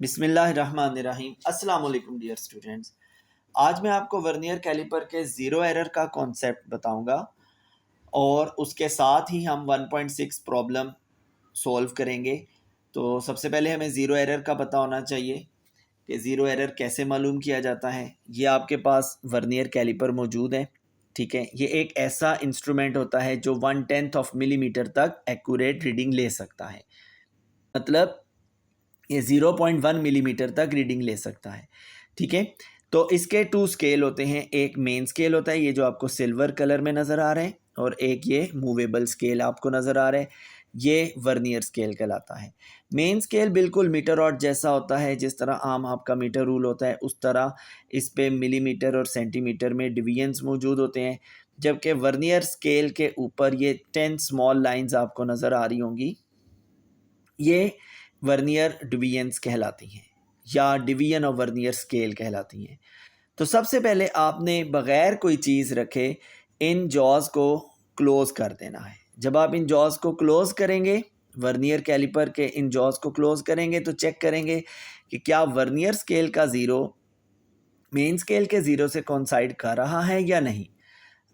बिस्मिल्लाहिर्रहमानिर्रहीम। अस्सलाम वालेकुम डियर स्टूडेंट्स। आज मैं आपको वर्नियर कैलिपर के ज़ीरो एरर का कॉन्सेप्ट बताऊंगा और उसके साथ ही हम 1.6 प्रॉब्लम सॉल्व करेंगे। तो सबसे पहले हमें ज़ीरो एरर का पता होना चाहिए कि ज़ीरो एरर कैसे मालूम किया जाता है। ये आपके पास वर्नियर कैलिपर मौजूद है, ठीक है। ये एक ऐसा इंस्ट्रूमेंट होता है जो 1/10 ऑफ मिलीमीटर तक एक्यूरेट रीडिंग ले सकता है, मतलब ये 0.1 मिलीमीटर तक रीडिंग ले सकता है, ठीक है। तो इसके टू स्केल होते हैं, एक मेन स्केल होता है ये जो आपको सिल्वर कलर में नज़र आ रहा है, और एक ये मूवेबल स्केल आपको नज़र आ रहा है, ये वर्नियर स्केल कहलाता है। मेन स्केल बिल्कुल मीटर रॉड जैसा होता है, जिस तरह आम आपका मीटर रूल होता है उस तरह इस पे मिलीमीटर और सेंटीमीटर में डिवीजन्स मौजूद होते हैं। जबकि वर्नियर स्केल के ऊपर ये 10 स्मॉल लाइंस आपको नज़र आ रही होंगी, ये वर्नियर डिवीजन्स कहलाती हैं या डिवीजन ऑफ वर्नियर स्केल कहलाती हैं। तो सबसे पहले आपने बग़ैर कोई चीज़ रखे इन जॉज़ को क्लोज़ कर देना है। जब आप इन जॉज़ को क्लोज़ करेंगे, वर्नियर कैलिपर के इन जॉज़ को क्लोज़ करेंगे, तो चेक करेंगे कि क्या वर्नियर स्केल का ज़ीरो मेन स्केल के ज़ीरो से कोइंसाइड कर रहा है या नहीं।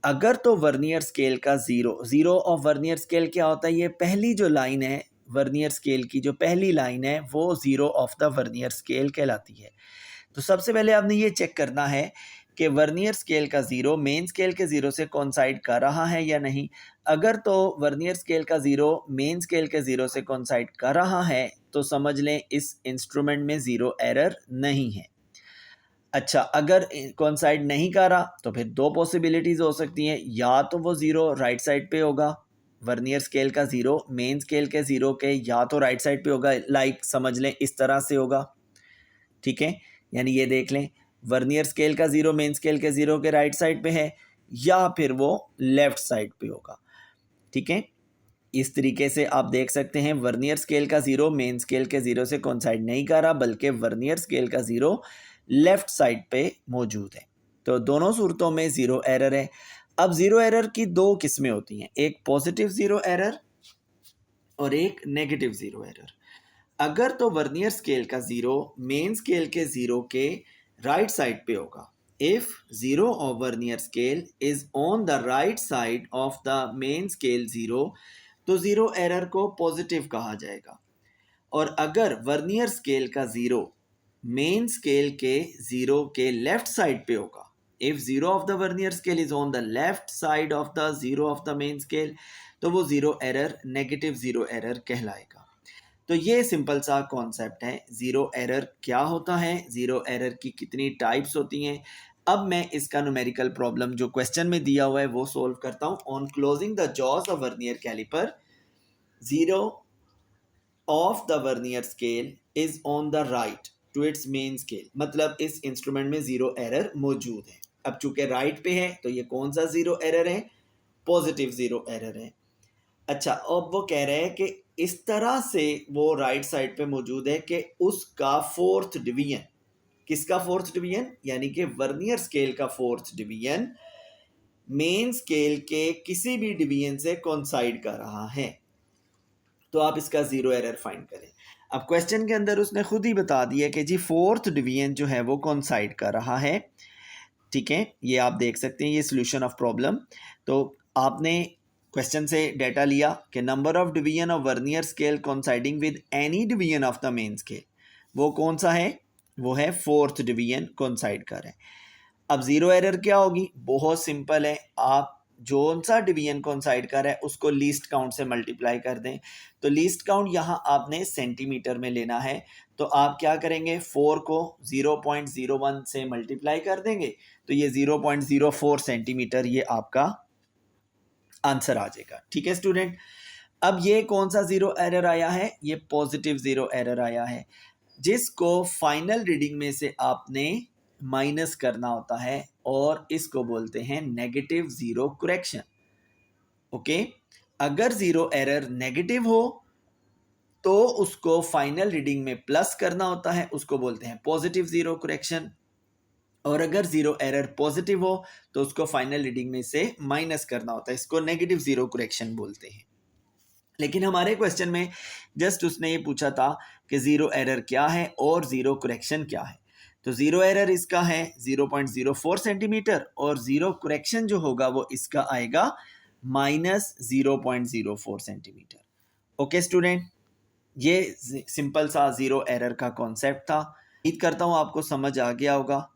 अगर तो वर्नियर स्केल का ज़ीरो ऑफ वर्नियर स्केल क्या होता है, ये पहली जो लाइन है वर्नियर स्केल की, जो पहली लाइन है वो zero of the vernier scale कहलाती है। तो सबसे पहले आपने ये चेक करना है कि वर्नियर स्केल का ज़ीरो मेन स्केल के ज़ीरो से कोइंसाइड कर रहा है या नहीं। अगर तो वर्नियर स्केल का ज़ीरो मेन स्केल के ज़ीरो से कोइंसाइड कर रहा है तो समझ लें इस इंस्ट्रूमेंट में ज़ीरो एरर नहीं है। अच्छा, अगर कोइंसाइड नहीं कर रहा तो फिर दो पॉसिबिलिटीज़ हो सकती हैं, या तो वो ज़ीरो राइट साइड पे होगा, वर्नियर स्केल का ज़ीरो मेन स्केल के ज़ीरो के या तो राइट साइड पे होगा, लाइक समझ लें इस तरह से होगा, ठीक है। यानी ये देख लें वर्नियर स्केल का ज़ीरो मेन स्केल के ज़ीरो के राइट साइड पे है, या फिर वो लेफ़्ट साइड पे होगा, ठीक है। इस तरीके से आप देख सकते हैं वर्नियर स्केल का ज़ीरो मेन स्केल के ज़ीरो से कोइंसाइड नहीं कर रहा, बल्कि वर्नियर स्केल का ज़ीरो लेफ़्ट साइड पे मौजूद है। तो दोनों सूरतों में ज़ीरो एरर है। अब ज़ीरो एरर की दो किस्में होती हैं, एक पॉजिटिव ज़ीरो एरर और एक नेगेटिव ज़ीरो एरर। अगर तो वर्नियर स्केल का ज़ीरो मेन स्केल के ज़ीरो के राइट साइड पे होगा, if zero of vernier scale is on the right side of the main scale zero, तो ज़ीरो एरर को पॉजिटिव कहा जाएगा। और अगर वर्नियर स्केल का ज़ीरो मेन स्केल के ज़ीरो के लेफ्ट साइड पे होगा, if zero of the vernier scale is on the left side of the zero of the main scale, तो वो zero error negative zero error कहलाएगा। तो ये सिंपल सा कॉन्सेप्ट है, ज़ीरो एरर क्या होता है, ज़ीरो एरर की कितनी टाइप्स होती हैं। अब मैं इसका न्यूमेरिकल प्रॉब्लम जो क्वेश्चन में दिया हुआ है वो सॉल्व करता हूँ। On closing the jaws of vernier caliper, zero of the vernier scale is on the right to its main scale, मतलब इस इंस्ट्रूमेंट में ज़ीरो एरर मौजूद है। अब चूंकि राइट पे है तो ये कौन सा ज़ीरो एरर है, पॉजिटिव ज़ीरो एरर है। अच्छा, अब वो कह रहे हैं कि इस तरह से वो राइट साइड पे मौजूद है कि उसका फोर्थ डिवीजन, किसका फोर्थ डिवीजन, यानी कि वर्नियर स्केल का फोर्थ डिवीजन मेन स्केल के किसी भी डिवीजन से कोइंसाइड कर रहा है। तो आप इसका ज़ीरो एरर फाइंड करें। अब क्वेश्चन के अंदर उसने खुद ही बता दिया कि जी फोर्थ डिवीजन जो है वो कोइंसाइड कर रहा है, ठीक है। ये आप देख सकते हैं, ये सोल्यूशन ऑफ प्रॉब्लम। तो आपने क्वेश्चन से डेटा लिया कि number of division of vernier scale coinciding with any division of the main scale, वो कौन सा है, वो है फोर्थ डिवीजन कोइंसाइड कर रहा है। अब ज़ीरो एरर क्या होगी, बहुत सिंपल है, आप जो सा डिवीजन कोइंसाइड कर रहा है उसको लीस्ट काउंट से मल्टीप्लाई कर दें। तो लीस्ट काउंट यहाँ आपने सेंटीमीटर में लेना है, तो आप क्या करेंगे, 4 को 0.01 से मल्टीप्लाई कर देंगे, तो ये 0.04 सेंटीमीटर ये आपका आंसर आ जाएगा, ठीक है स्टूडेंट। अब ये कौन सा ज़ीरो एरर आया है, ये पॉजिटिव ज़ीरो एरर आया है, जिसको फाइनल रीडिंग में से आपने माइनस करना होता है, और इसको बोलते हैं नेगेटिव ज़ीरो करेक्शन। ओके, अगर ज़ीरो एरर नेगेटिव हो तो उसको फाइनल रीडिंग में प्लस करना होता है, उसको बोलते हैं पॉजिटिव ज़ीरो करेक्शन। और अगर ज़ीरो एरर पॉजिटिव हो तो उसको फाइनल रीडिंग में से माइनस करना होता है, इसको नेगेटिव ज़ीरो करेक्शन बोलते हैं। लेकिन हमारे क्वेश्चन में जस्ट उसने ये पूछा था कि ज़ीरो एरर क्या है और ज़ीरो करेक्शन क्या है। तो ज़ीरो एरर इसका है 0.04 सेंटीमीटर और ज़ीरो करेक्शन जो होगा वो इसका आएगा -0.04 सेंटीमीटर। ओके स्टूडेंट, ये सिंपल सा ज़ीरो एरर का कॉन्सेप्ट था। उम्मीद करता हूँ आपको समझ आ गया होगा।